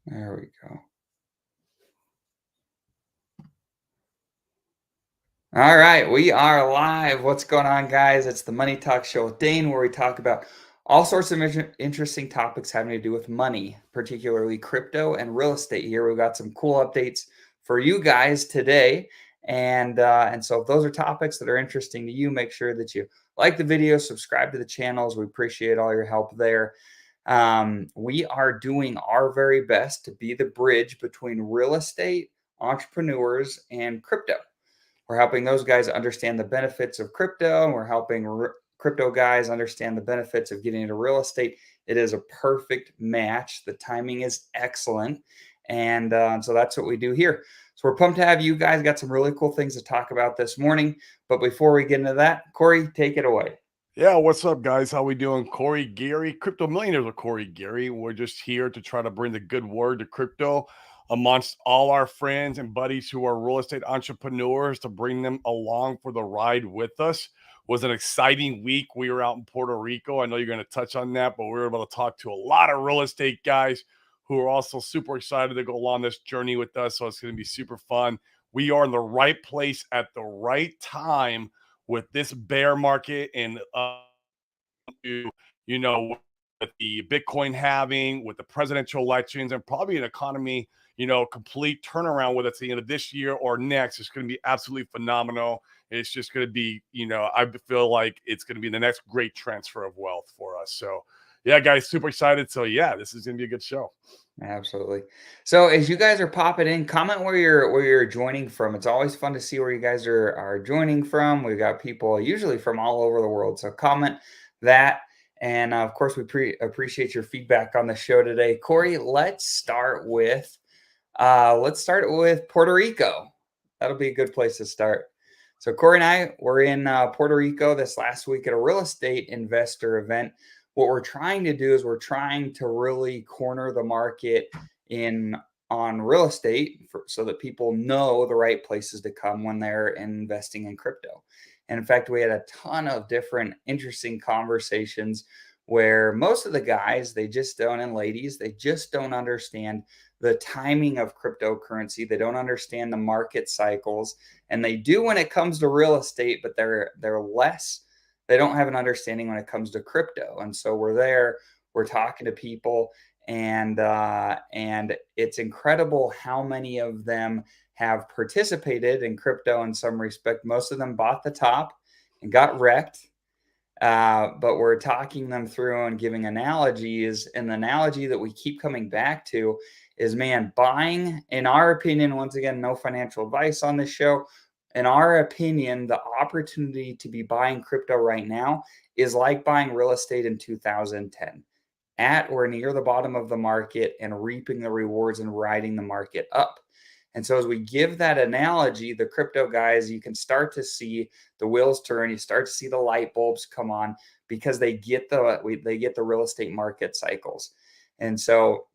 There we go. All right, we are live. What's going on, guys? It's the Money Talk Show with Dane, where we talk about all sorts of interesting topics having to do with money, particularly crypto and real estate. Here, we've got some cool updates for you guys today, and so if those are topics that are interesting to you, make sure that you like the video, subscribe to the channels. We appreciate all your help there. We are doing our very best to be the bridge between real estate, entrepreneurs, and crypto. We're helping those guys understand the benefits of crypto, and we're helping crypto guys understand the benefits of getting into real estate. It is a perfect match. The timing is excellent. And so that's what we do here. So we're pumped to have you guys. Got some really cool things to talk about this morning. But before we get into that, Corey, take it away. Yeah, what's up, guys? How we doing? Corey Gary, Crypto Millionaires with Corey Gary. We're just here to try to bring the good word to crypto amongst all our friends and buddies who are real estate entrepreneurs, to bring them along for the ride with us. It was an exciting week. We were out in Puerto Rico. I know you're going to touch on that, but we were able to talk to a lot of real estate guys who are also super excited to go along this journey with us. So it's going to be super fun. We are in the right place at the right time with this bear market, and you know, with the Bitcoin halving, with the presidential elections, and probably an economy, complete turnaround, whether it's the end of this year or next. It's going to be absolutely phenomenal. It's just going to be, I feel like it's going to be the next great transfer of wealth for us. So yeah, guys, super excited. So yeah, this is going to be a good show. Absolutely. So as you guys are popping in, comment where you're joining from. It's always fun to see where you guys are joining from. We've got people usually from all over the world. So comment that. And of course, we appreciate your feedback on the show today. Corey, let's start with Puerto Rico. That'll be a good place to start. So Corey and I were in Puerto Rico this last week at a real estate investor event. What we're trying to do is we're trying to really corner the market in on real estate so that people know the right places to come when they're investing in crypto. And in fact, we had a ton of different interesting conversations where most of the guys, they just don't, and ladies, they just don't understand the timing of cryptocurrency. They don't understand the market cycles, and they do when it comes to real estate, but they're less. They don't have an understanding when it comes to crypto. And so we're talking to people, and it's incredible how many of them have participated in crypto in some respect. Most of them bought the top and got wrecked. But we're talking them through and giving analogies. And the analogy that we keep coming back to is, man, buying, in our opinion, once again, no financial advice on this show. In our opinion, the opportunity to be buying crypto right now is like buying real estate in 2010, at or near the bottom of the market and reaping the rewards and riding the market up. And so as we give that analogy, the crypto guys, you can start to see the wheels turn. You start to see the light bulbs come on because they get the real estate market cycles. And so,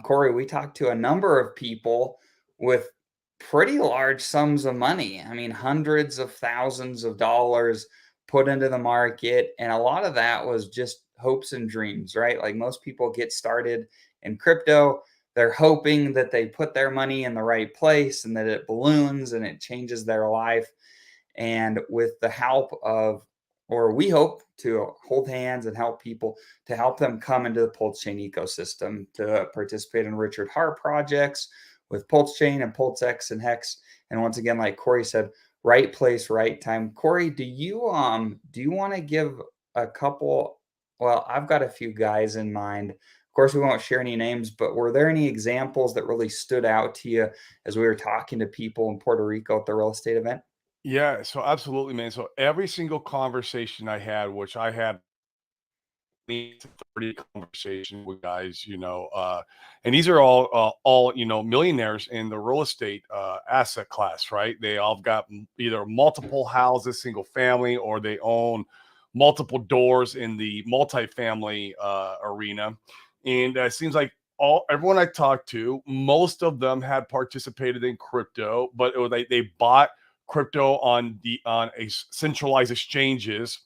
Corey, we talked to a number of people with pretty large sums of money. I mean, hundreds of thousands of dollars put into the market. And a lot of that was just hopes and dreams, right? Like most people get started in crypto, they're hoping that they put their money in the right place and that it balloons and it changes their life. And with the help of, or we hope to hold hands and help people to help them come into the Pulsechain ecosystem to participate in Richard Hart projects with Pulsechain and PulseX and Hex. And once again, like Corey said, right place, right time. Corey, do you want to give a couple? Well, I've got a few guys in mind. Of course, we won't share any names, but were there any examples that really stood out to you as we were talking to people in Puerto Rico at the real estate event? Yeah, so absolutely, man. So every single conversation I had, which I had 30 conversation with guys, and these are all millionaires in the real estate asset class, right? They all got either multiple houses, single family, or they own multiple doors in the multifamily arena. And it seems like everyone I talked to, most of them had participated in crypto, but they bought crypto on a centralized exchanges,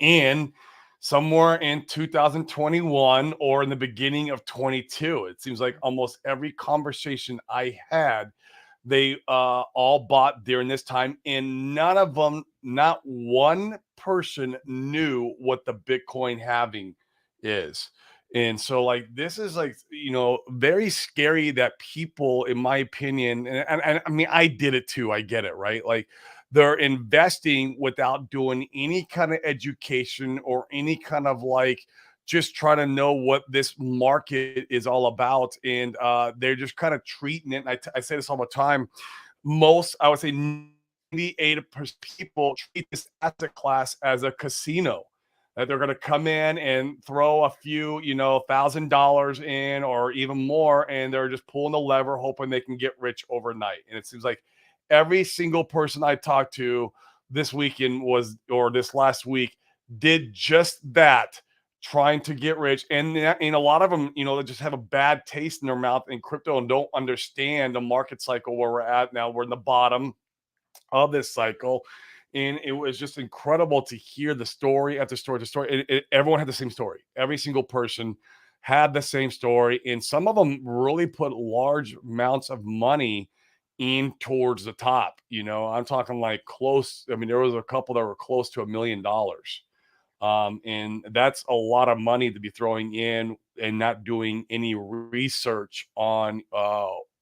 and somewhere in 2021 or in the beginning of 22. It seems like almost every conversation I had, they all bought during this time, and none of them, not one person, knew what the Bitcoin halving is. And so, like, this is like, very scary that people, in my opinion, and I mean, I did it too. I get it, right? Like, they're investing without doing any kind of education or any kind of like just trying to know what this market is all about. And they're just kind of treating it. And I say this all the time. I would say 98% people treat this asset class as a casino, that they're going to come in and throw a few, $1,000 in or even more, and they're just pulling the lever, hoping they can get rich overnight. And it seems like every single person I talked to this weekend or this last week did just that, trying to get rich. And a lot of them, they just have a bad taste in their mouth in crypto and don't understand the market cycle where we're at now. We're in the bottom of this cycle. And it was just incredible to hear the story after story to story. Everyone had the same story. Every single person had the same story. And some of them really put large amounts of money in towards the top. I'm talking like close. I mean, there was a couple that were close to $1 million. And that's a lot of money to be throwing in and not doing any research on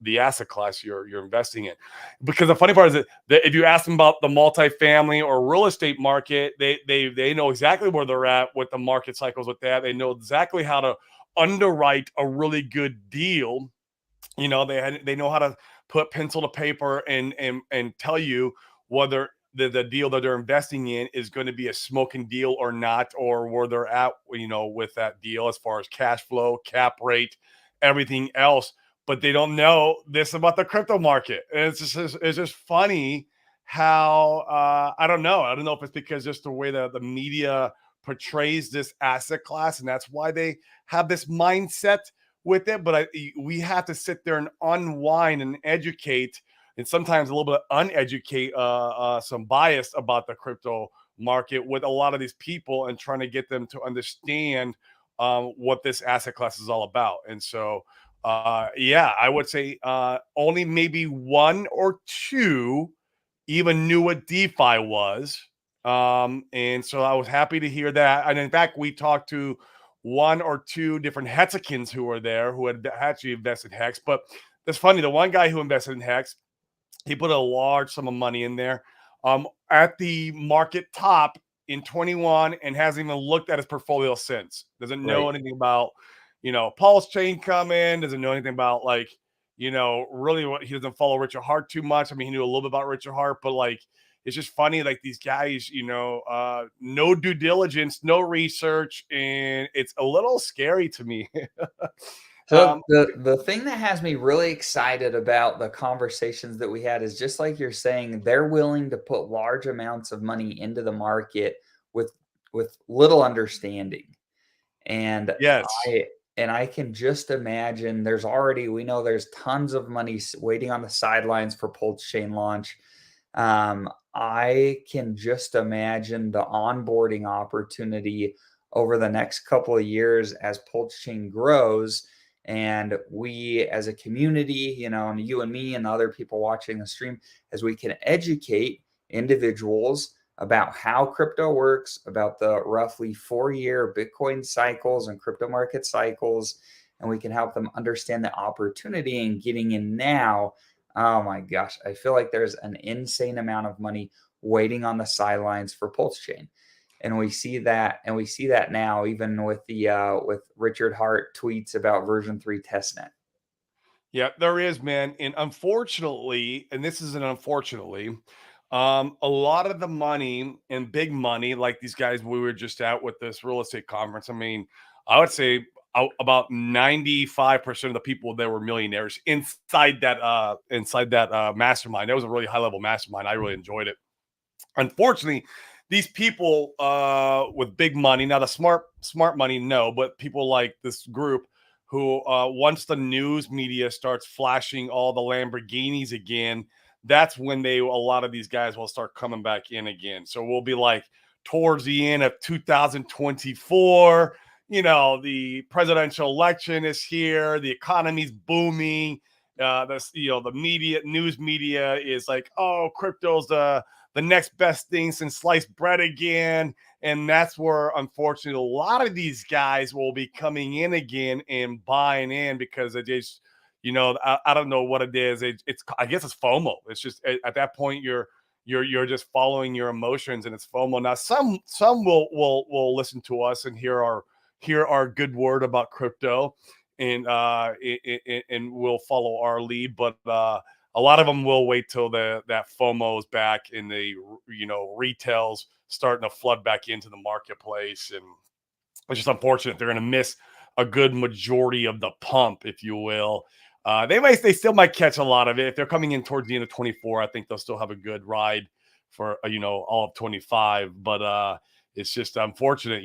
the asset class you're investing in. Because the funny part is that if you ask them about the multifamily or real estate market, they know exactly where they're at with the market cycles with that. They know exactly how to underwrite a really good deal. They know how to put pencil to paper and tell you whether the deal that they're investing in is going to be a smoking deal or not, or where they're at, with that deal as far as cash flow, cap rate, everything else. But they don't know this about the crypto market. And it's just funny how I don't know. I don't know if it's because just the way the media portrays this asset class, and that's why they have this mindset with it. But we have to sit there and unwind and educate, and sometimes a little bit uneducate some bias about the crypto market with a lot of these people, and trying to get them to understand what this asset class is all about. And so, yeah, I would say only maybe one or two even knew what DeFi was. And so I was happy to hear that. And in fact, we talked to one or two different Hexicans who were there who had actually invested in Hex. But it's funny, the one guy who invested in Hex, he put a large sum of money in there at the market top in 21, and hasn't even looked at his portfolio since. Doesn't know Right. anything about, Pulsechain coming, doesn't know anything about like, really what he doesn't follow Richard Hart too much. I mean, he knew a little bit about Richard Hart, but like, it's just funny, like these guys, no due diligence, no research, and it's a little scary to me. So the thing that has me really excited about the conversations that we had is just like you're saying, they're willing to put large amounts of money into the market with little understanding. And Yes. I I can just imagine we know there's tons of money waiting on the sidelines for Pulsechain launch. I can just imagine the onboarding opportunity over the next couple of years as Pulsechain grows, and we as a community, and you and me and other people watching the stream, as we can educate individuals about how crypto works, about the roughly 4-year Bitcoin cycles and crypto market cycles, and we can help them understand the opportunity in getting in now. Oh my gosh, I feel like there's an insane amount of money waiting on the sidelines for Pulsechain. And we see that now, even with Richard Hart tweets about version 3 testnet. Yeah, there is, man. And unfortunately, and this is an unfortunately, a lot of the money and big money, like these guys we were just at with this real estate conference. I mean, I would say about 95% of the people there were millionaires inside that mastermind. That was a really high level mastermind. I really enjoyed it. Unfortunately, these people with big money, now the smart money, no, but people like this group who once the news media starts flashing all the Lamborghinis again, that's when a lot of these guys will start coming back in again. So we'll be like towards the end of 2024. The presidential election is here. The economy's booming. The news media is like, oh, crypto's the next best thing since sliced bread again. And that's where, unfortunately, a lot of these guys will be coming in again and buying in because they just, I don't know what it is. I guess it's FOMO. It's just at that point you're just following your emotions, and it's FOMO. Now some will listen to us and hear our good word about crypto, and will follow our lead, but a lot of them will wait till that FOMO is back and the retail's starting to flood back into the marketplace, and it's just unfortunate they're going to miss a good majority of the pump, if you will. They still might catch a lot of it if they're coming in towards the end of 24. I think they'll still have a good ride for all of 25, but it's just unfortunate.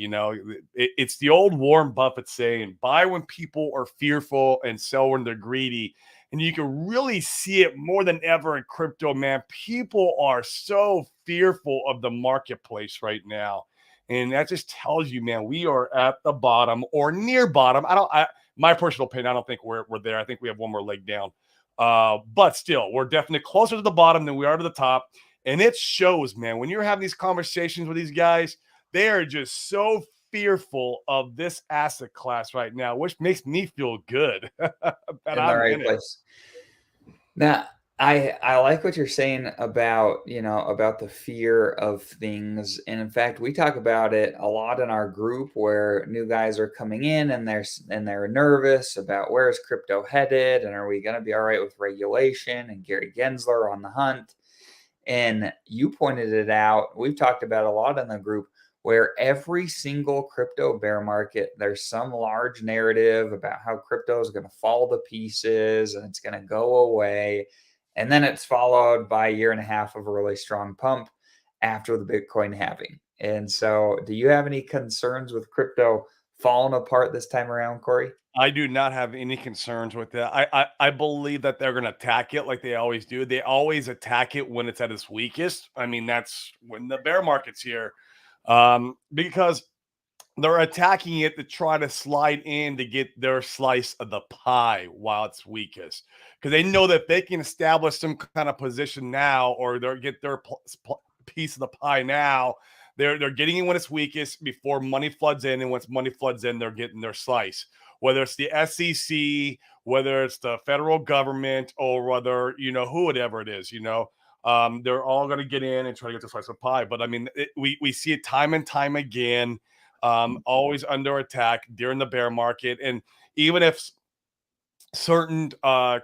It's the old Warren Buffett saying, buy when people are fearful and sell when they're greedy. And you can really see it more than ever in crypto, man. People are so fearful of the marketplace right now. And that just tells you, man, we are at the bottom or near bottom. My personal opinion, I don't think we're there. I think we have one more leg down. But still, we're definitely closer to the bottom than we are to the top. And it shows, man, when you're having these conversations with these guys, they are just so fearful of this asset class right now, which makes me feel good that In the I'm right in it. place. Now, I like what you're saying about, about the fear of things. And in fact, we talk about it a lot in our group where new guys are coming in and they're nervous about where is crypto headed and are we going to be all right with regulation, and Gary Gensler on the hunt. And you pointed it out. We've talked about a lot in the group where every single crypto bear market, there's some large narrative about how crypto is going to fall to pieces and it's going to go away. And then it's followed by a year and a half of a really strong pump after the Bitcoin halving. And so, do you have any concerns with crypto falling apart this time around, Corey? I do not have any concerns with that. I believe that they're going to attack it like they always do. They always attack it when it's at its weakest. I mean, that's when the bear market's here, because they're attacking it to try to slide in to get their slice of the pie while it's weakest. Because they know that if they can establish some kind of position now, or they get their piece of the pie now, they're getting it when it's weakest before money floods in, and once money floods in, they're getting their slice. Whether it's the SEC, whether it's the federal government, or whether whoever it is, they're all going to get in and try to get the slice of pie. But I mean, we see it time and time again. Always under attack during the bear market. And even if certain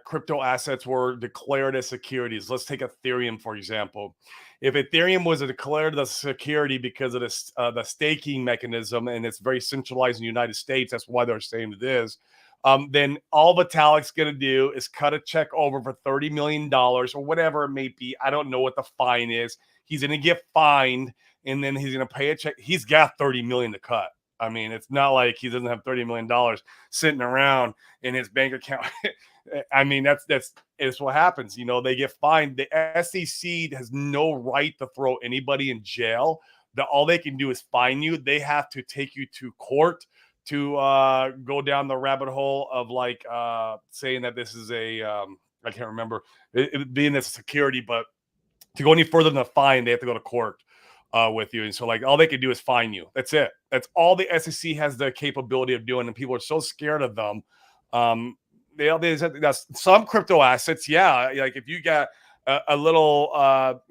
crypto assets were declared as securities, let's take Ethereum, for example. If Ethereum was declared as a security because of the staking mechanism, and it's very centralized in the United States, that's why they're saying it is, then all Vitalik's going to do is cut a check over for $30 million or whatever it may be. I don't know what the fine is. He's going to get fined, and then he's going to pay a check. He's got $30 million to cut. I mean, it's not like he doesn't have $30 million sitting around in his bank account. I mean, that's what happens. They get fined. The SEC has no right to throw anybody in jail. All they can do is fine you. They have to take you to court to go down the rabbit hole of saying that this is I can't remember it being this security, but to go any further than a fine, they have to go to court with you. And so all they can do is fine you. That's it. That's all the SEC has the capability of doing. And people are so scared of them. That's some crypto assets. Yeah. Like if you got a little,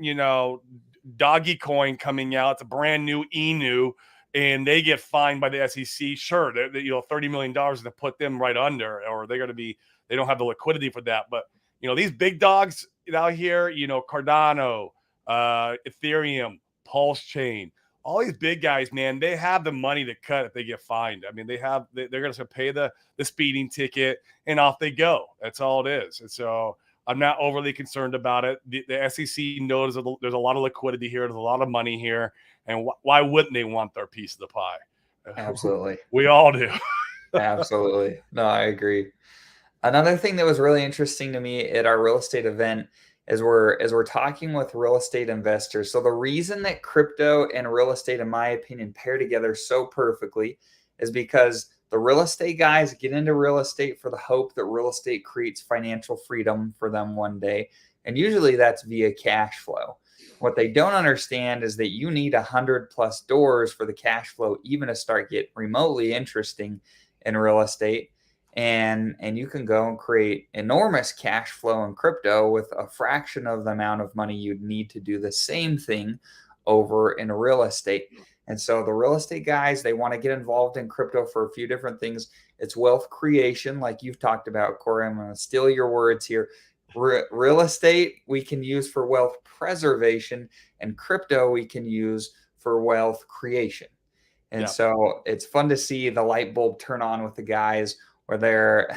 doggy coin coming out, it's a brand new Inu, and they get fined by the SEC. Sure. $30 million to put them right under, or they don't have the liquidity for that. But, these big dogs out here, Cardano, Ethereum, Pulsechain, all these big guys, man, they have the money to cut if they get fined. I mean, they're going to pay the speeding ticket and off they go. That's all it is. And so I'm not overly concerned about it. The SEC knows there's a lot of liquidity here. There's a lot of money here. And why wouldn't they want their piece of the pie? Absolutely. We all do. Absolutely. No, I agree. Another thing that was really interesting to me at our real estate event as we're talking with real estate investors. So the reason that crypto and real estate, in my opinion, pair together so perfectly is because the real estate guys get into real estate for the hope that real estate creates financial freedom for them one day. And usually that's via cash flow. What they don't understand is that you need 100+ doors for the cash flow even to start get remotely interesting in real estate. And you can go and create enormous cash flow in crypto with a fraction of the amount of money you'd need to do the same thing over in real estate. And so the real estate guys, they want to get involved in crypto for a few different things. It's wealth creation, like you've talked about, Corey. I'm going to steal your words here. Real estate we can use for wealth preservation, and crypto we can use for wealth creation. And so it's fun to see the light bulb turn on with the guys where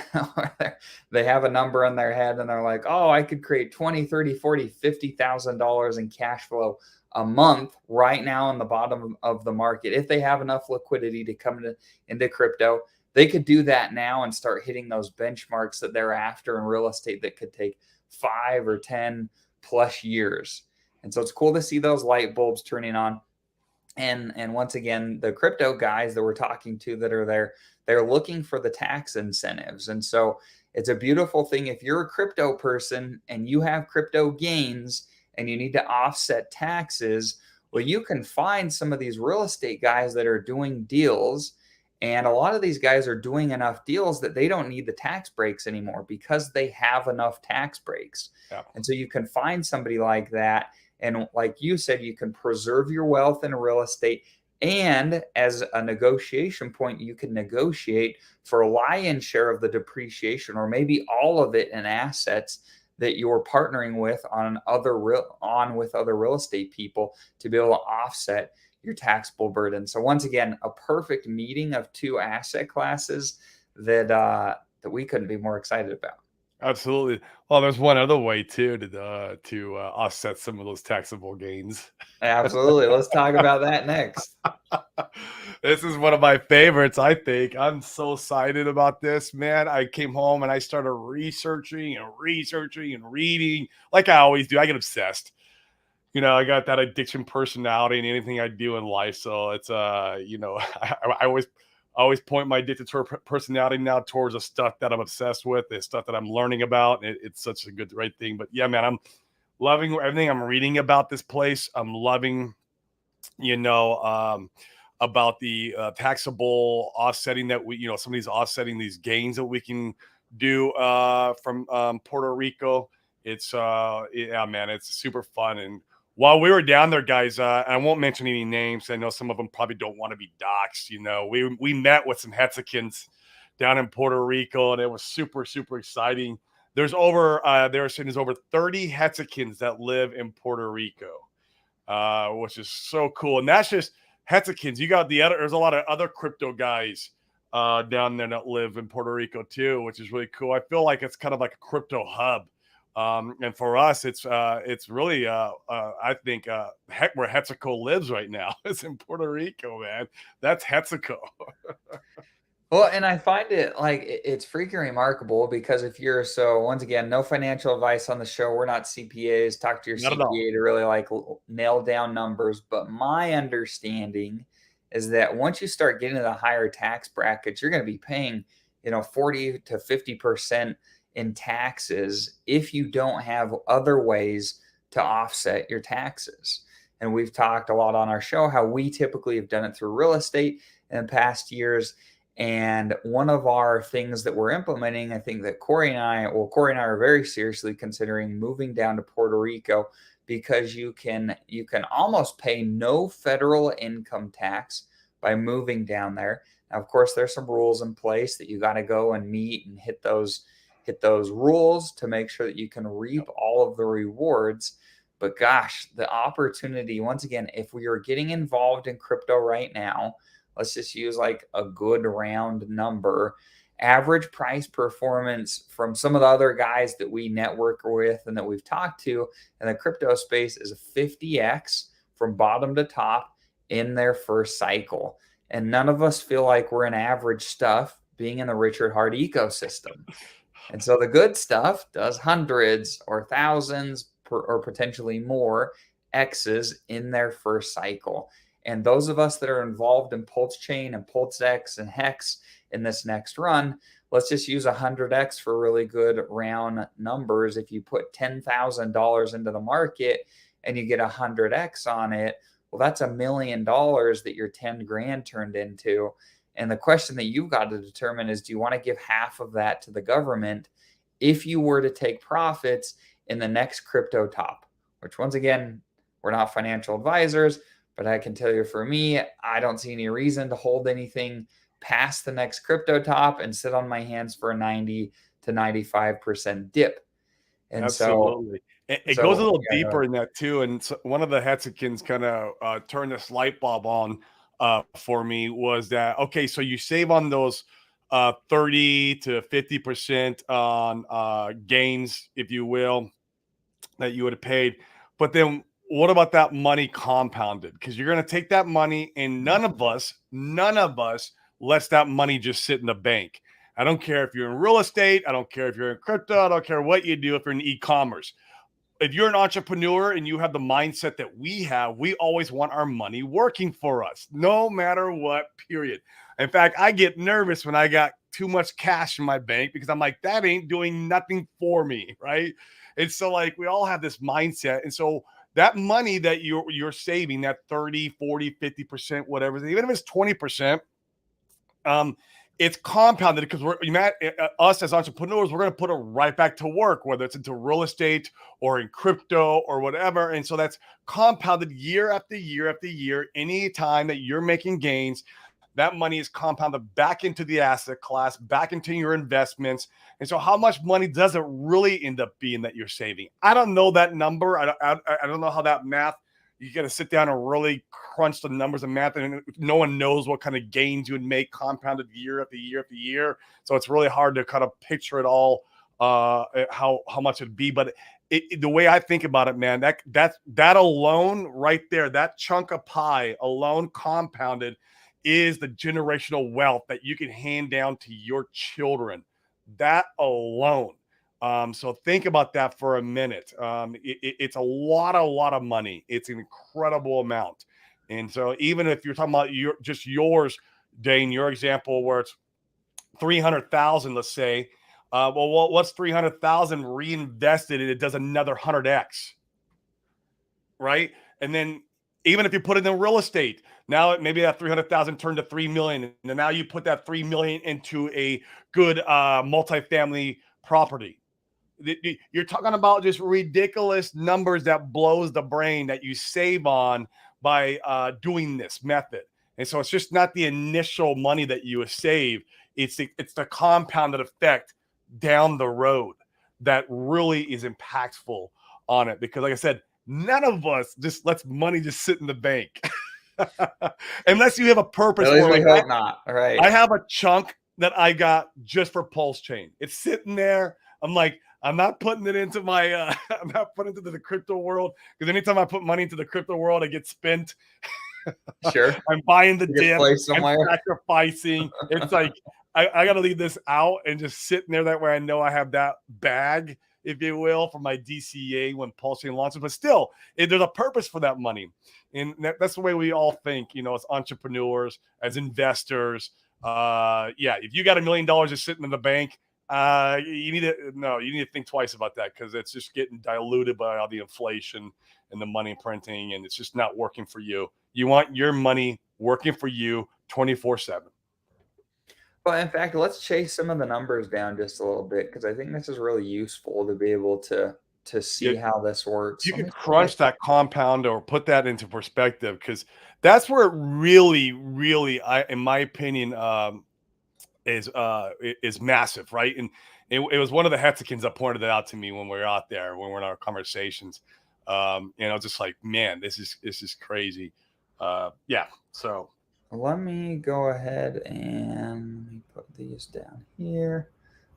they have a number in their head and they're like, oh, I could create 20, 30, 40, $50,000 in cash flow a month right now in the bottom of the market. If they have enough liquidity to come into crypto, they could do that now and start hitting those benchmarks that they're after in real estate that could take 5 or 10 plus years. And so it's cool to see those light bulbs turning on. And once again, the crypto guys that we're talking to that are there, they're looking for the tax incentives. And so it's a beautiful thing. If you're a crypto person and you have crypto gains and you need to offset taxes, well, you can find some of these real estate guys that are doing deals. And a lot of these guys are doing enough deals that they don't need the tax breaks anymore because they have enough tax breaks. Yeah. And so you can find somebody like that. And like you said, you can preserve your wealth in real estate. And as a negotiation point, you can negotiate for a lion's share of the depreciation or maybe all of it in assets that you're partnering with with other real estate people to be able to offset your taxable burden. So once again, a perfect meeting of two asset classes that we couldn't be more excited about. Absolutely. Well, there's one other way too to offset some of those taxable gains. Absolutely. Let's talk about that next. This is one of my favorites, I think. I'm so excited about this, man. I came home and I started researching and reading like I always do. I get obsessed. I got that addiction personality in anything I do in life. So it's I always point my addicted personality now towards the stuff that I'm obsessed with, the stuff that I'm learning about. It's such a good right thing. But yeah, man, I'm loving everything I'm reading about this place. I'm loving, about the taxable offsetting that some of these offsetting these gains that we can do from Puerto Rico. It's yeah, man, it's super fun. And while we were down there, guys, I won't mention any names. I know some of them probably don't want to be doxxed. We met with some Hexicans down in Puerto Rico, and it was super, super exciting. There's over 30 Hexicans that live in Puerto Rico, which is so cool. And that's just Hexicans. You got there's a lot of other crypto guys down there that live in Puerto Rico too, which is really cool. I feel like it's kind of like a crypto hub. And for us, it's really, I think, where Hetzico lives right now. It's in Puerto Rico, man. That's Hetzico. Well, and I find it like it's freaking remarkable because once again, no financial advice on the show. We're not CPAs. Talk to your Not at all. CPA to really like nail down numbers. But my understanding is that once you start getting to the higher tax brackets, you're going to be paying, 40 to 50% in taxes if you don't have other ways to offset your taxes. And we've talked a lot on our show how we typically have done it through real estate in past years. And one of our things that we're implementing, I think that Corey and I are very seriously considering moving down to Puerto Rico because you can almost pay no federal income tax by moving down there. Now, of course, there's some rules in place that you got to go and meet and hit those rules to make sure that you can reap all of the rewards. But gosh, the opportunity, once again, if we are getting involved in crypto right now, let's just use like a good round number. Average price performance from some of the other guys that we network with and that we've talked to in the crypto space is a 50x from bottom to top in their first cycle. And none of us feel like we're in average stuff being in the Richard Hart ecosystem. And so the good stuff does hundreds or thousands, or potentially more X's in their first cycle. And those of us that are involved in Pulsechain and PulseX and Hex in this next run, let's just use 100X for really good round numbers. If you put $10,000 into the market and you get 100X on it, well, that's $1 million that your 10 grand turned into. And the question that you've got to determine is, do you want to give half of that to the government if you were to take profits in the next crypto top? Which, once again, we're not financial advisors, but I can tell you, for me, I don't see any reason to hold anything past the next crypto top and sit on my hands for a 90 to 95% dip. And Absolutely. It goes a little deeper in that too. And so one of the Hexicans kind of turned this light bulb on for me was that, okay, so you save on those 30 to 50% on gains, if you will, that you would have paid. But then what about that money compounded? Because you're going to take that money, and none of us lets that money just sit in the bank. I don't care if you're in real estate. I don't care if you're in crypto. I don't care what you do if you're in e-commerce. If you're an entrepreneur and you have the mindset that we have, we always want our money working for us, no matter what, period. In fact, I get nervous when I got too much cash in my bank because I'm like, that ain't doing nothing for me, right? And so, like, we all have this mindset. And so that money that you're saving, that 30, 40, 50%, whatever, even if it's 20%, it's compounded because us as entrepreneurs, we're going to put it right back to work, whether it's into real estate or in crypto or whatever. And so that's compounded year after year after year. Any time that you're making gains, that money is compounded back into the asset class, back into your investments. And so how much money does it really end up being that you're saving? I don't know that number. I don't know how that math. You got to sit down and really crunch the numbers and math, and no one knows what kind of gains you would make compounded year after year after year. So it's really hard to kind of picture it all, how much it'd be. But the way I think about it, man, that alone right there, that chunk of pie alone compounded is the generational wealth that you can hand down to your children. That alone. So think about that for a minute. It's a lot of money. It's an incredible amount. And so even if you're talking about yours, Dane, your example where it's 300,000, let's say, well, what's 300,000 reinvested and it does another 100x, right? And then even if you put it in real estate, now maybe that 300,000 turned to 3 million. And now you put that 3 million into a good multifamily property. You're talking about just ridiculous numbers that blows the brain that you save on by doing this method. And so it's just not the initial money that you save. It's the compounded effect down the road that really is impactful on it. Because like I said, none of us just lets money just sit in the bank. Unless you have a purpose. At least we hope not. All right. I have a chunk that I got just for Pulsechain. It's sitting there. I'm like, I'm not putting it into my I'm not putting it into the crypto world, because anytime I put money into the crypto world, it gets spent. Sure. I'm buying the dip. I'm sacrificing. It's like I got to leave this out and just sitting there. That way I know I have that bag, if you will, for my DCA when Pulsechain launches. But still, there's a purpose for that money. And that's the way we all think, as entrepreneurs, as investors. If you got $1 million just sitting in the bank, you need to think twice about that, because it's just getting diluted by all the inflation and the money printing, and it's just not working for you. You want your money working for you 24/7. Well, in fact, let's chase some of the numbers down just a little bit, because I think this is really useful to be able to see how this works. You can crunch that compound or put that into perspective, because that's where it really, really, in my opinion, is massive, right? And it was one of the Hexicans that pointed it out to me when we were out there, when we're in our conversations. Just like, man, this is crazy. So let me go ahead and let me put these down here.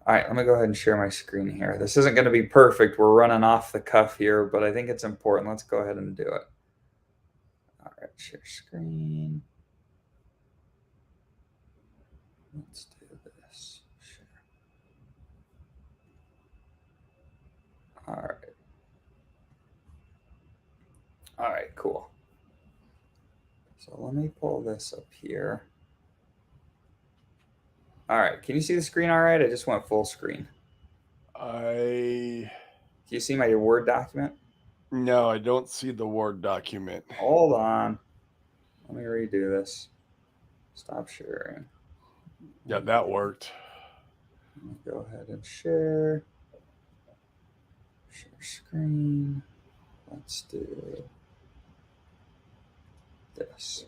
All right, let me go ahead and share my screen here. This isn't going to be perfect. We're running off the cuff here, but I think it's important. Let's go ahead and do it. All right, share screen. Let's do this. Share. All right. All right, cool. So let me pull this up here. All right, can you see the screen all right? I just went full screen. No, Do you see my Word document? I don't see the Word document. Hold on. Let me redo this. Stop sharing. Yeah, that worked. Let me go ahead and share. Share screen. Let's do this.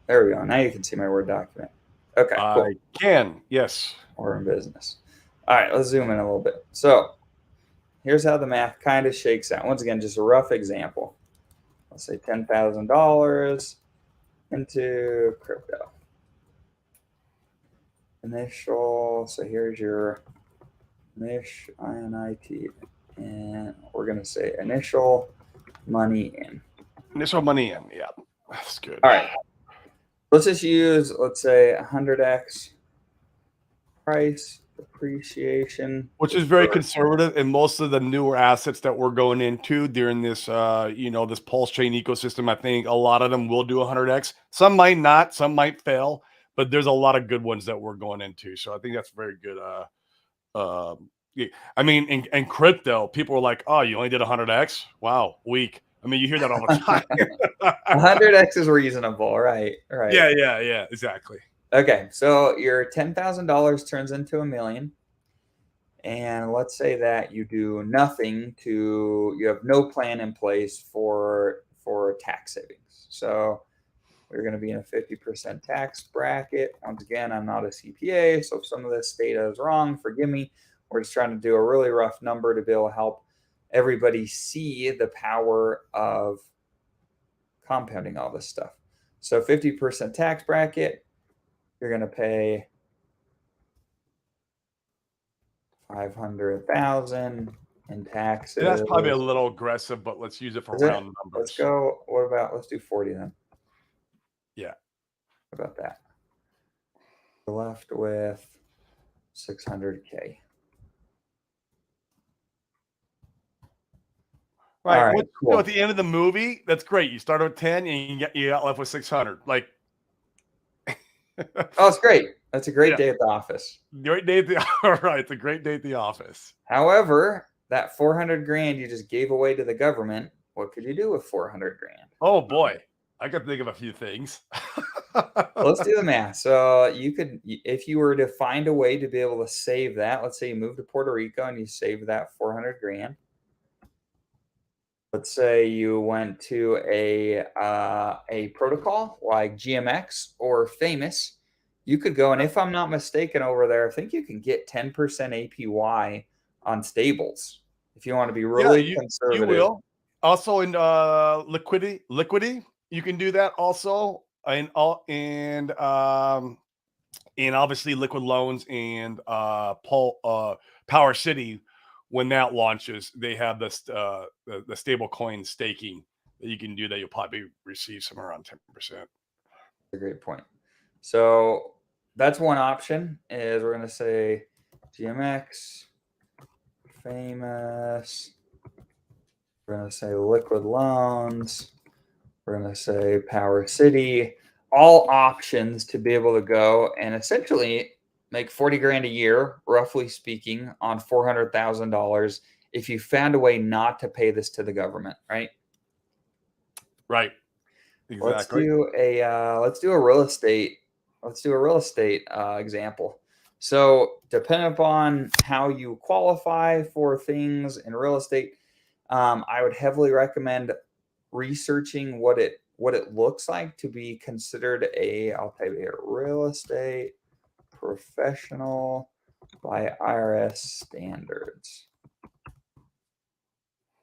There we go. Now you can see my Word document. Okay, cool. I can, yes. We're in business. All right, let's zoom in a little bit. So here's how the math kind of shakes out. Once again, just a rough example. Let's say $10,000 into crypto. Initial, so here's your initial INIT, and we're going to say initial money in. Initial money in, yeah, that's good. All right, let's just use, let's say 100x price appreciation, which is very conservative, and most of the newer assets that we're going into during this, this Pulsechain ecosystem, I think a lot of them will do 100x. Some might not, some might fail, but there's a lot of good ones that we're going into. So I think that's very good. I mean, in crypto, people are like, "Oh, you only did 100x? Wow, weak." I mean, you hear that all the time. 100x is reasonable, right? Right. Yeah, exactly. Okay, so your $10,000 turns into $1 million. And let's say that you do nothing you have no plan in place for tax savings. So we're going to be in a 50% tax bracket. Once again, I'm not a CPA, so if some of this data is wrong, forgive me. We're just trying to do a really rough number to be able to help everybody see the power of compounding all this stuff. So 50% tax bracket, you're going to pay 500,000 in taxes. And that's probably a little aggressive, but let's use it for round numbers. Let's go. What about, let's do 40 then. Yeah. What about that? We're left with 600K. Right. All right, What, cool. at the end of the movie, that's great. You started with 10 and you got left with 600. Like, oh, it's great. That's a great day at the office. Great day at the all right. It's a great day at the office. However, that 400 grand you just gave away to the government, what could you do with 400 grand? Oh boy, I could think of a few things. Let's do the math. So you could, if you were to find a way to be able to save that, let's say you move to Puerto Rico and you save that 400 grand. Let's say you went to a protocol like GMX or Famous, you could go, and if I'm not mistaken over there, I think you can get 10% APY on stables if you want to be really conservative. You will. Also in liquidity, you can do that also. And obviously liquid loans and Power City, when that launches, they have the stable coin staking that you can do that you'll probably receive somewhere around 10%. That's a great point. So that's one option, is we're going to say GMX, Famous, we're going to say liquid loans, we're going to say Power City, all options to be able to go and essentially make 40 grand a year, roughly speaking, on $400,000 if you found a way not to pay this to the government, right? Right. Exactly. Let's do a real estate example. So depending upon how you qualify for things in real estate, I would heavily recommend researching what it looks like to be considered I'll tell you here, real estate professional by IRS standards.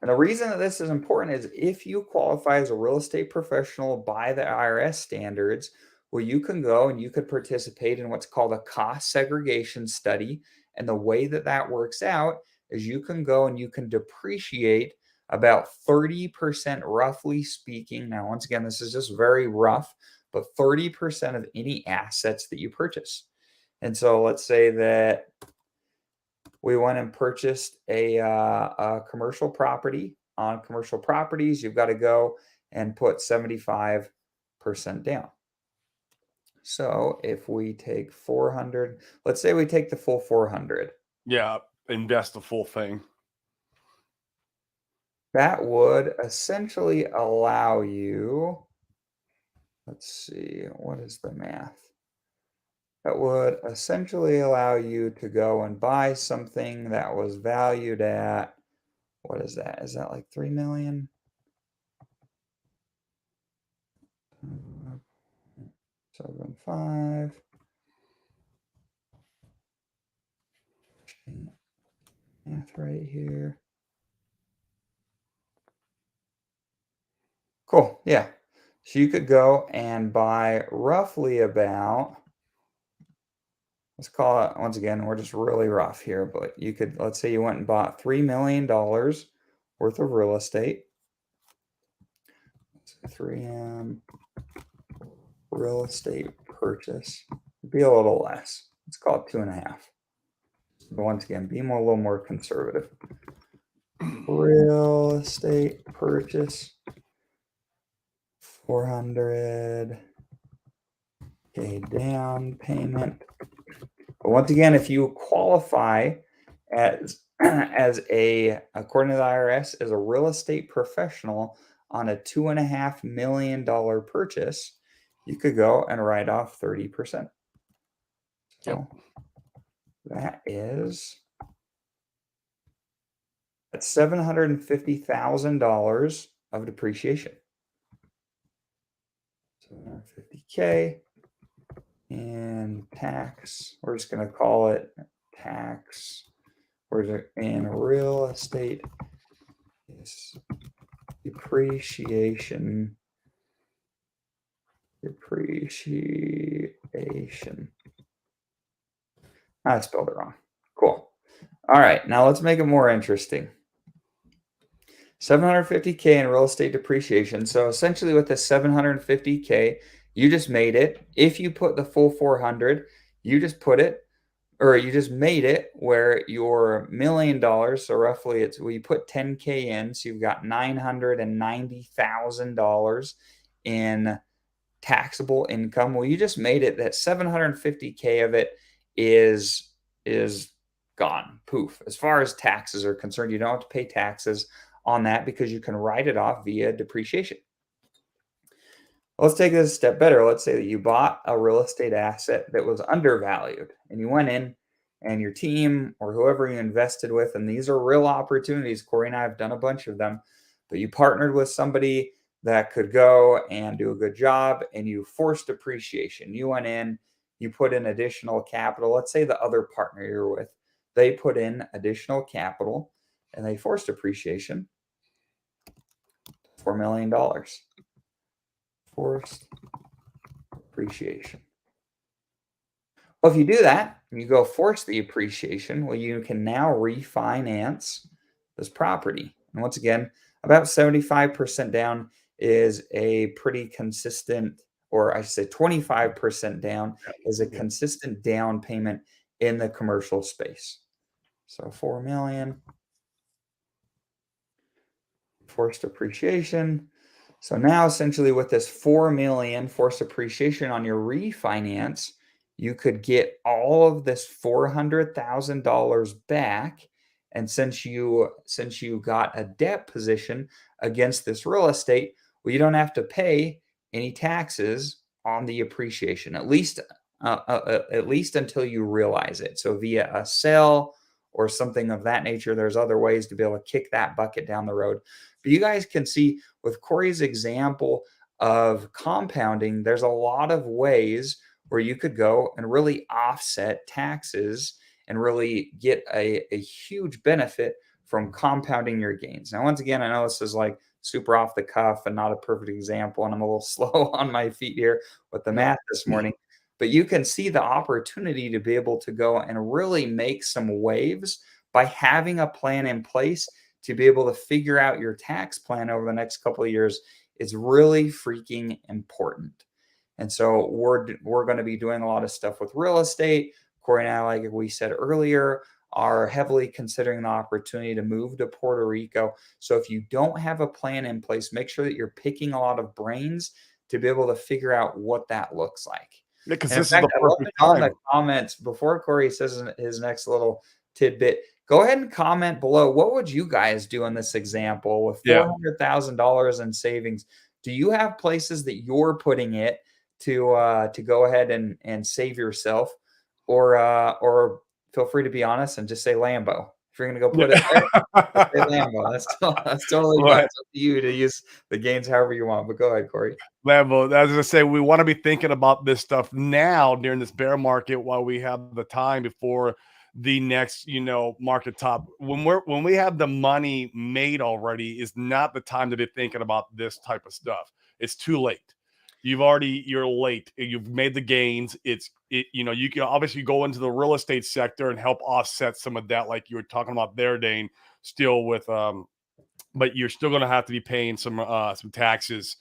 And the reason that this is important is if you qualify as a real estate professional by the IRS standards, well, you can go and you could participate in what's called a cost segregation study. And the way that that works out is you can go and you can depreciate about 30%, roughly speaking. Now, once again, this is just very rough, but 30% of any assets that you purchase. And so let's say that we went and purchased a commercial property on commercial properties, you've got to go and put 75% down. So if we take 400, let's say we take the full 400. Yeah, invest the full thing. That would essentially allow you, let's see, what is the math? That would essentially allow you to go and buy something that was valued at, what is that? Is that like 3 million? 7.5. Math right here. Cool. Yeah. So you could go and buy roughly about, let's call it, once again, we're just really rough here, but you could, let's say you went and bought $3 million worth of real estate. 3M real estate purchase. It'd be a little less. Let's call it 2.5. But once again, be more, a little more conservative. Real estate purchase, 400K down payment. But once again, if you qualify as according to the IRS, as a real estate professional on a $2.5 million purchase, you could go and write off 30%. So that is that's $750,000 of depreciation. 750K in tax. We're just going to call it tax. We're in real estate is depreciation. I spelled it wrong. Cool. All right, now let's make it more interesting. 750K in real estate depreciation. So essentially with the 750K, you just made it. If you put the full 400, you just put it, or you just made it where your $1 million, so roughly it's, well, you put 10K in, so you've got $990,000 in taxable income. Well, you just made it that 750K of it is gone. Poof. As far as taxes are concerned, you don't have to pay taxes on that because you can write it off via depreciation. Let's take this a step better. Let's say that you bought a real estate asset that was undervalued and you went in and your team or whoever you invested with, and these are real opportunities. Corey and I have done a bunch of them, but you partnered with somebody that could go and do a good job and you forced appreciation. You went in, you put in additional capital. Let's say the other partner you're with, they put in additional capital and they forced appreciation. $4 million. Forced appreciation. Well, if you do that, and you go force the appreciation, well, you can now refinance this property. And once again, about 75% down is a pretty consistent, or I should say 25% down is a consistent down payment in the commercial space. So 4 million forced appreciation. So now essentially with this 4 million forced appreciation on your refinance, you could get all of this $400,000 back. And since you got a debt position against this real estate, well, you don't have to pay any taxes on the appreciation, at least until you realize it. So via a sale or something of that nature, there's other ways to be able to kick that bucket down the road. But you guys can see with Corey's example of compounding, there's a lot of ways where you could go and really offset taxes and really get a huge benefit from compounding your gains. Now, once again, I know this is like super off the cuff and not a perfect example, and I'm a little slow on my feet here with the math this morning, but you can see the opportunity to be able to go and really make some waves by having a plan in place to be able to figure out your tax plan over the next couple of years is really freaking important. And so we're going to be doing a lot of stuff with real estate. Corey and I, like we said earlier, are heavily considering the opportunity to move to Puerto Rico. So if you don't have a plan in place, make sure that you're picking a lot of brains to be able to figure out what that looks like. Yeah, because And in this is fact, the I love to perfect know in the time. comments before Corey says his next little tidbit. Go ahead and comment below. What would you guys do in this example with Yeah. $400,000 in savings? Do you have places that you're putting it to go ahead and save yourself, or feel free to be honest and just say Lambo. If you're gonna go put it there, just say Lambo. That's totally fine. Right. It's up to you to use the gains however you want. But go ahead, Corey. Lambo, as I say, we want to be thinking about this stuff now during this bear market while we have the time before the next, market top. When we have the money made already, is not the time to be thinking about this type of stuff. It's too late. You're late. You've made the gains. You can obviously go into the real estate sector and help offset some of that, like you were talking about there, Dane, still with but you're still going to have to be paying some taxes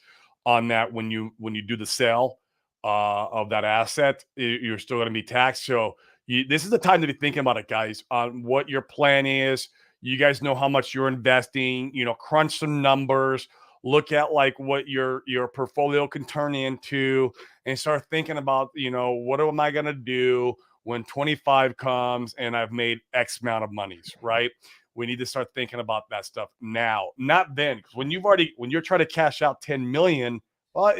on that when you do the sale of that asset. You're still going to be taxed. So this is the time to be thinking about it, guys, on what your plan is. You guys know how much you're investing. Crunch some numbers. Look at like what your portfolio can turn into, and start thinking about what am I going to do when 25 comes and I've made X amount of monies, right? We need to start thinking about that stuff now, not then. Because when you're trying to cash out 10 million, well,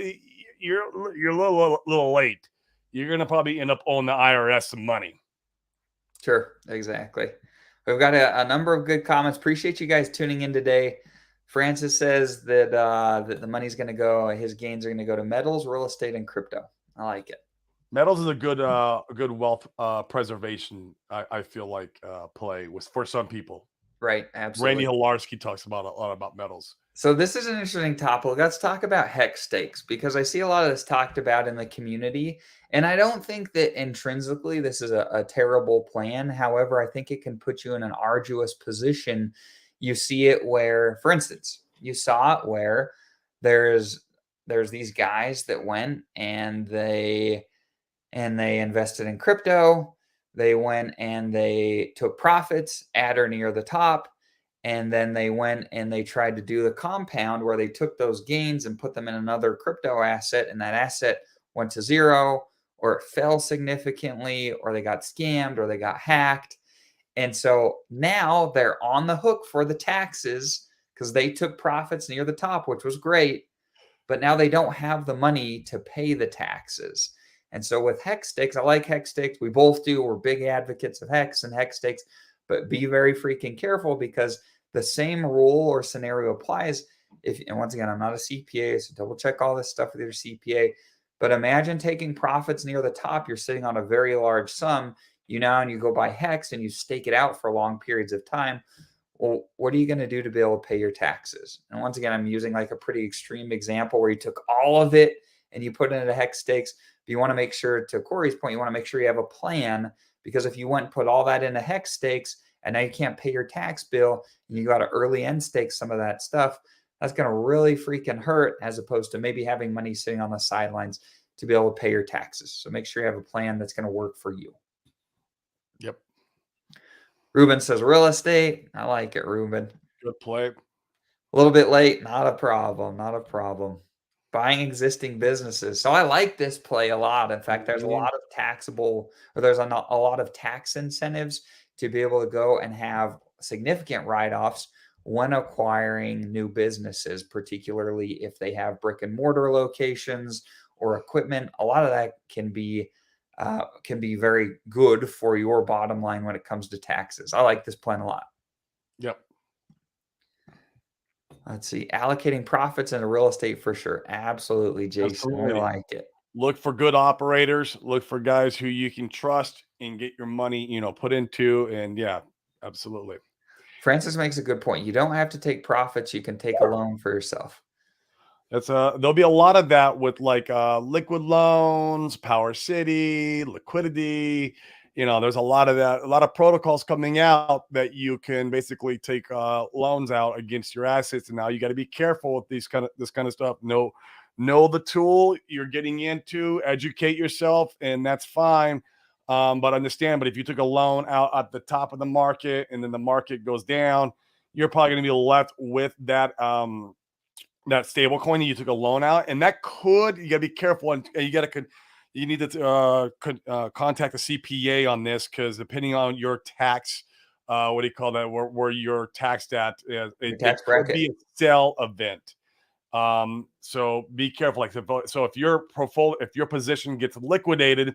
you're a little late. You're gonna probably end up owing the IRS some money. Sure, exactly. We've got a number of good comments. Appreciate you guys tuning in today. Francis says that the money's going to go, his gains are going to go to metals, real estate, and crypto. I like it. Metals is a good wealth preservation. I feel like play was for some people. Right, Randy absolutely. Hilarski talks about a lot about metals. So this is an interesting topic. Let's talk about hex stakes, because I see a lot of this talked about in the community, and I don't think that intrinsically this is a terrible plan. However, I think it can put you in an arduous position. You see it where, for instance, you saw it where there's these guys that went and they invested in crypto. They went and they took profits at or near the top. And then they went and they tried to do the compound where they took those gains and put them in another crypto asset, and that asset went to zero, or it fell significantly, or they got scammed, or they got hacked. And so now they're on the hook for the taxes because they took profits near the top, which was great, but now they don't have the money to pay the taxes. And so with hex stakes, I like hex stakes. We both do. We're big advocates of hex and hex stakes, but be very freaking careful, because the same rule or scenario applies. And once again, I'm not a CPA, so double check all this stuff with your CPA. But imagine taking profits near the top. You're sitting on a very large sum. And you go buy hex and you stake it out for long periods of time. Well, what are you going to do to be able to pay your taxes? And once again, I'm using like a pretty extreme example where you took all of it and you put it into hex stakes. But you want to make sure, to Corey's point, you want to make sure you have a plan, because if you went and put all that into hex stakes and now you can't pay your tax bill and you got to early end stake some of that stuff, that's going to really freaking hurt, as opposed to maybe having money sitting on the sidelines to be able to pay your taxes. So make sure you have a plan that's going to work for you. Yep. Ruben says real estate. I like it, Ruben. Good play. A little bit late, not a problem, not a problem. Buying existing businesses. So I like this play a lot. In fact, there's a lot of there's a lot of tax incentives to be able to go and have significant write-offs when acquiring new businesses, particularly if they have brick and mortar locations or equipment. A lot of that can be very good for your bottom line when it comes to taxes. I like this plan a lot. Yep. Let's see. Allocating profits into real estate for sure. Absolutely, Jason. Absolutely. We like it. Look for good operators. Look for guys who you can trust and get your money, put into. And yeah, absolutely. Francis makes a good point. You don't have to take profits. You can take a loan for yourself. There'll be a lot of that with like liquid loans, Power City, liquidity. There's a lot of that, a lot of protocols coming out that you can basically take loans out against your assets. And now you got to be careful with this kind of stuff. Know the tool you're getting into, educate yourself, and that's fine. But understand, but if you took a loan out at the top of the market and then the market goes down, you're probably going to be left with that that stable coin that you took a loan out, and that could, you gotta be careful, and you need to contact the CPA on this, because depending on your tax, what do you call that, where you're taxed at, Your it tax could be bracket. a sell event. So be careful. Like, so if your portfolio, if your position gets liquidated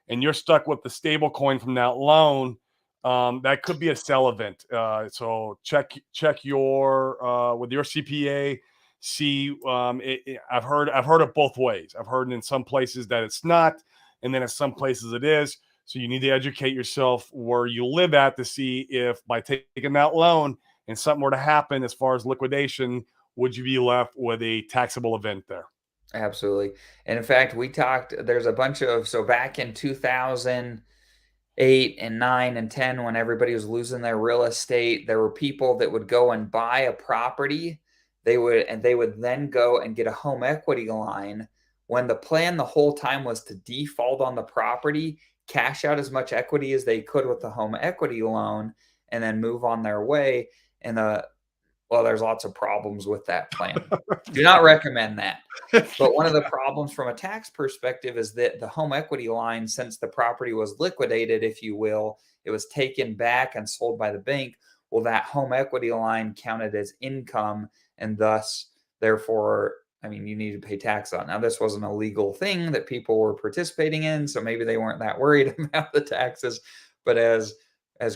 and you're stuck with the stable coin from that loan, that could be a sell event. So check your with your CPA. See, I've heard it both ways. I've heard in some places that it's not, and then in some places it is. So you need to educate yourself where you live at to see if by taking that loan and something were to happen as far as liquidation, would you be left with a taxable event there? Absolutely. And in fact, we talked, there's a bunch of, so back in 2008 and 9 and 10, when everybody was losing their real estate, there were people that would go and buy a property. They would then go and get a home equity line, when the plan the whole time was to default on the property, cash out as much equity as they could with the home equity loan, and then move on their way. And well, there's lots of problems with that plan. Do not recommend that. But one of the problems from a tax perspective is that the home equity line, since the property was liquidated, if you will, it was taken back and sold by the bank. Well, that home equity line counted as income, and thus, therefore, I mean, you need to pay tax on. Now, this wasn't a legal thing that people were participating in, so maybe they weren't that worried about the taxes. But as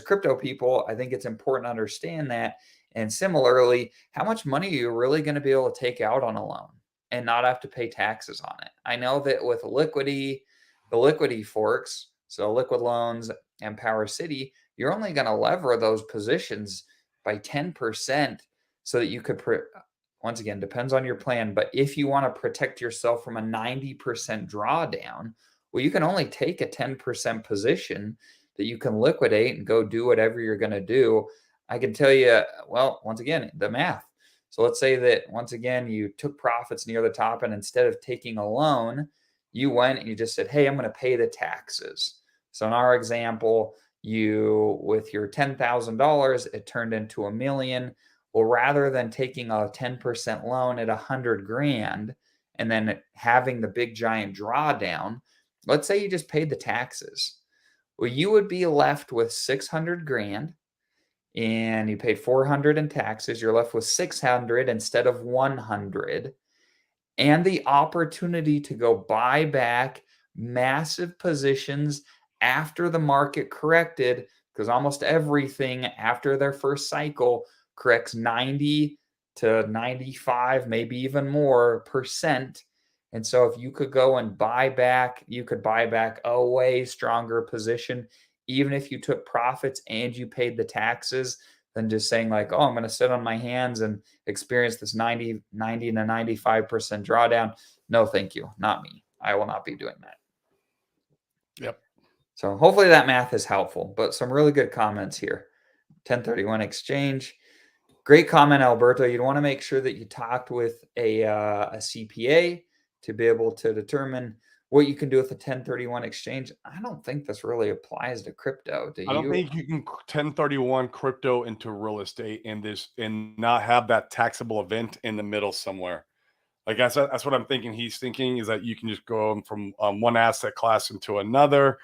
crypto people, I think it's important to understand that. And similarly, how much money are you really going to be able to take out on a loan and not have to pay taxes on it? I know that with Liquidity, the Liquidity forks, so Liquid Loans and Power City, you're only going to lever those positions by 10%, so that you could, once again, depends on your plan, but if you want to protect yourself from a 90% drawdown, well, you can only take a 10% position that you can liquidate and go do whatever you're going to do. I can tell you, well, once again, the math. So let's say that once again, you took profits near the top, and instead of taking a loan, you went and you just said, hey, I'm going to pay the taxes. So in our example, you, with your $10,000, it turned into $1 million. Well, rather than taking a 10% loan at 100 grand and then having the big giant drawdown, let's say you just paid the taxes. Well, you would be left with 600 grand, and you paid 400 in taxes. You're left with 600 instead of 100, and the opportunity to go buy back massive positions after the market corrected, because almost everything after their first cycle corrects 90 to 95, maybe even more percent. And so if you could go and buy back, you could buy back a way stronger position, even if you took profits and you paid the taxes, than just saying like, oh, I'm going to sit on my hands and experience this 90 to 95% drawdown. No, thank you. Not me. I will not be doing that. Yep. So hopefully that math is helpful, but some really good comments here. 1031 exchange. Great comment, Alberto. You'd want to make sure that you talked with a CPA to be able to determine what you can do with a 1031 exchange. I don't think this really applies to crypto. Do I don't you? think you can 1031 crypto into real estate and not have that taxable event in the middle somewhere. Like that's what I'm thinking. He's thinking is that you can just go from one asset class into another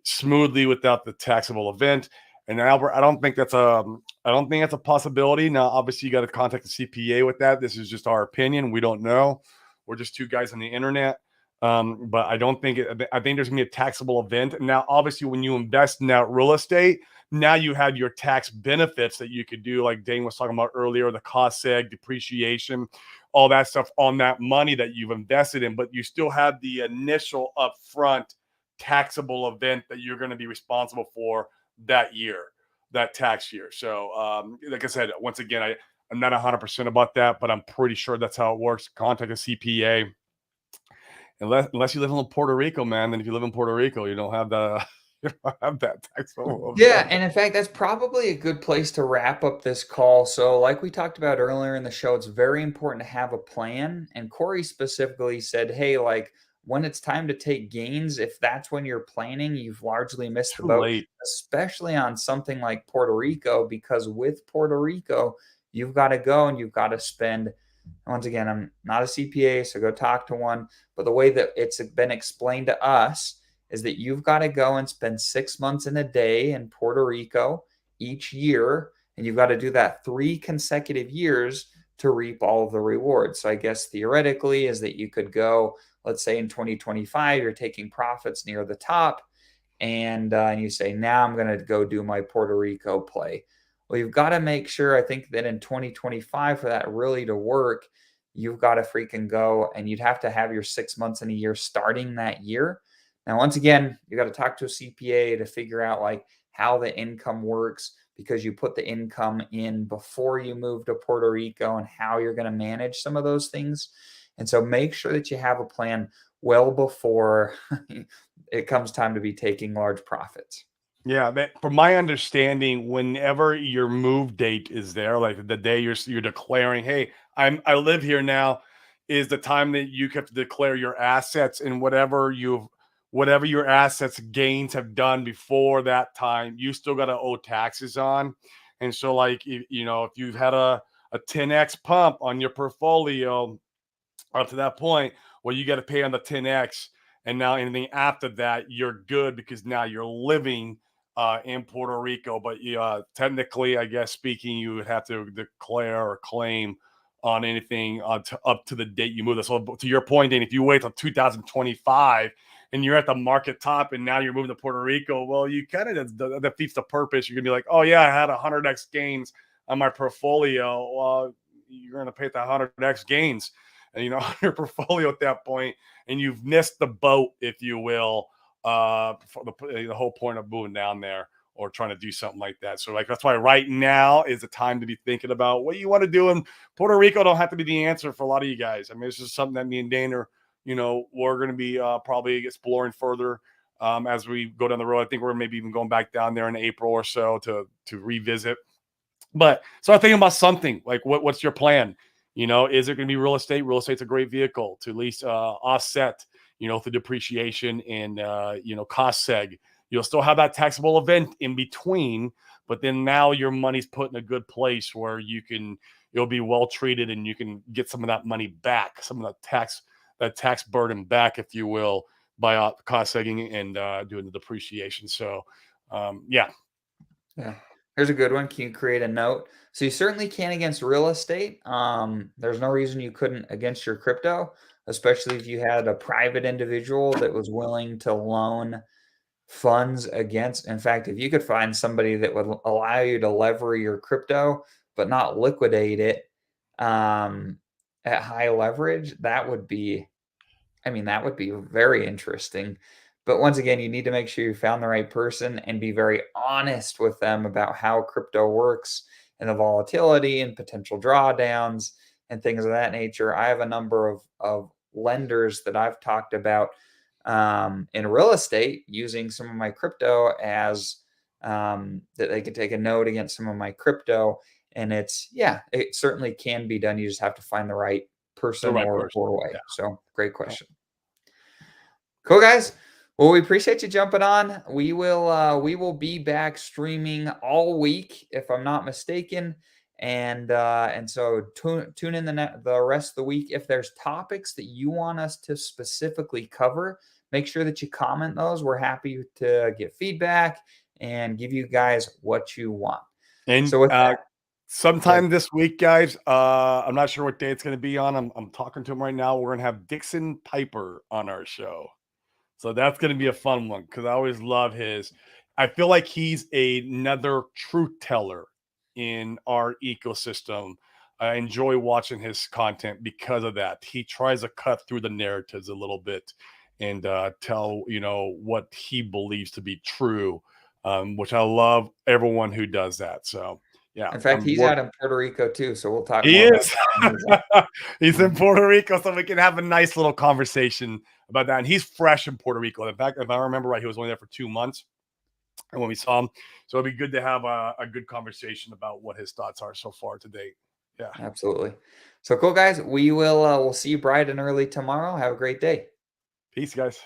smoothly without the taxable event. And Albert, I don't think that's a possibility. Now, obviously, you got to contact the CPA with that. This is just our opinion. We don't know. We're just two guys on the internet. But I don't think I think there's gonna be a taxable event. And now, obviously, when you invest in that real estate, now you have your tax benefits that you could do, like Dane was talking about earlier, the cost seg, depreciation, all that stuff on that money that you've invested in, but you still have the initial upfront taxable event that you're going to be responsible for that year, that tax year. So, like I said, once again, I'm not 100% about that, but I'm pretty sure that's how it works. Contact a CPA. Unless you live in Puerto Rico, man. Then if you live in Puerto Rico, you don't have the you don't have that taxable event. Yeah, and in fact, that's probably a good place to wrap up this call. So, like we talked about earlier in the show, it's very important to have a plan. And Corey specifically said, hey, like, when it's time to take gains, if that's when you're planning, you've largely missed the Too boat, late. especially on something like Puerto Rico, because with Puerto Rico, you've got to go and you've got to spend. Once again, I'm not a CPA, so go talk to one. But the way that it's been explained to us is that you've got to go and spend 6 months in a day in Puerto Rico each year. And you've got to do that 3 consecutive years to reap all of the rewards. So I guess theoretically is that you could go, let's say in 2025, you're taking profits near the top, and you say, now I'm going to go do my Puerto Rico play. Well, you've got to make sure, I think, that in 2025, for that really to work, you've got to freaking go, and you'd have to have your 6 months in a year starting that year. Now, once again, you got to talk to a CPA to figure out like how the income works, because you put the income in before you move to Puerto Rico and how you're going to manage some of those things. And so make sure that you have a plan well before it comes time to be taking large profits. Yeah, from my understanding, whenever your move date is there, like the day you're declaring, "Hey, I live here now," is the time that you have to declare your assets, and whatever your assets gains have done before that time, you still got to owe taxes on. And so, like if you've had a 10x pump on your portfolio up to that point, well, you got to pay on the 10x, and now anything after that, you're good because now you're living in Puerto Rico. But technically, I guess speaking, you would have to declare or claim on anything up to the date you move. So to your point, Dane, if you wait till 2025 and you're at the market top and now you're moving to Puerto Rico, well, you kind of defeats the purpose. You're gonna be like, oh yeah, I had 100x gains on my portfolio. Well, you're gonna pay the 100x gains, on your portfolio at that point, and you've missed the boat, if you will, for the whole point of moving down there or trying to do something like that. So like that's why right now is the time to be thinking about what you want to do. And Puerto Rico don't have to be the answer for a lot of you guys. I mean, it's just something that me and Dane are, we're going to be probably exploring further as we go down the road. I think we're maybe even going back down there in April or so to revisit. But start thinking about something like what's your plan? Is it going to be real estate? Real estate's a great vehicle to at least offset, the depreciation and, cost seg. You'll still have that taxable event in between, but then now your money's put in a good place where you'll be well treated and you can get some of that money back, some of that tax burden back, if you will, by cost segging and doing the depreciation. So, yeah. Yeah. Here's a good one. Can you create a note? So you certainly can against real estate. There's no reason you couldn't against your crypto, especially if you had a private individual that was willing to loan funds against. In fact, if you could find somebody that would allow you to lever your crypto but not liquidate it at high leverage, that would be very interesting. But once again, you need to make sure you found the right person and be very honest with them about how crypto works and the volatility and potential drawdowns and things of that nature. I have a number of lenders that I've talked about in real estate using some of my crypto as that they can take a note against some of my crypto. And it certainly can be done. You just have to find the right The person right or person. way. Yeah. So great question. Cool, guys. Well, we appreciate you jumping on. We will be back streaming all week, if I'm not mistaken. And so tune in the rest of the week. If there's topics that you want us to specifically cover, make sure that you comment those. We're happy to get feedback and give you guys what you want. And So with that, sometime this week, guys, I'm not sure what day it's going to be on. I'm talking to him right now. We're going to have Dixon Piper on our show. So that's going to be a fun one because I always love I feel like he's another truth teller in our ecosystem. I enjoy watching his content because of that. He tries to cut through the narratives a little bit and tell, what he believes to be true, which I love everyone who does that. So, yeah. in fact, he's out in Puerto Rico too. So we'll talk He more about is. that. He's in Puerto Rico, so we can have a nice little conversation about that. And he's fresh in Puerto Rico. In fact, if I remember right, he was only there for 2 months and when we saw him. So it'd be good to have a good conversation about what his thoughts are so far to date. Yeah. Absolutely. So cool, guys. We'll see you bright and early tomorrow. Have a great day. Peace, guys.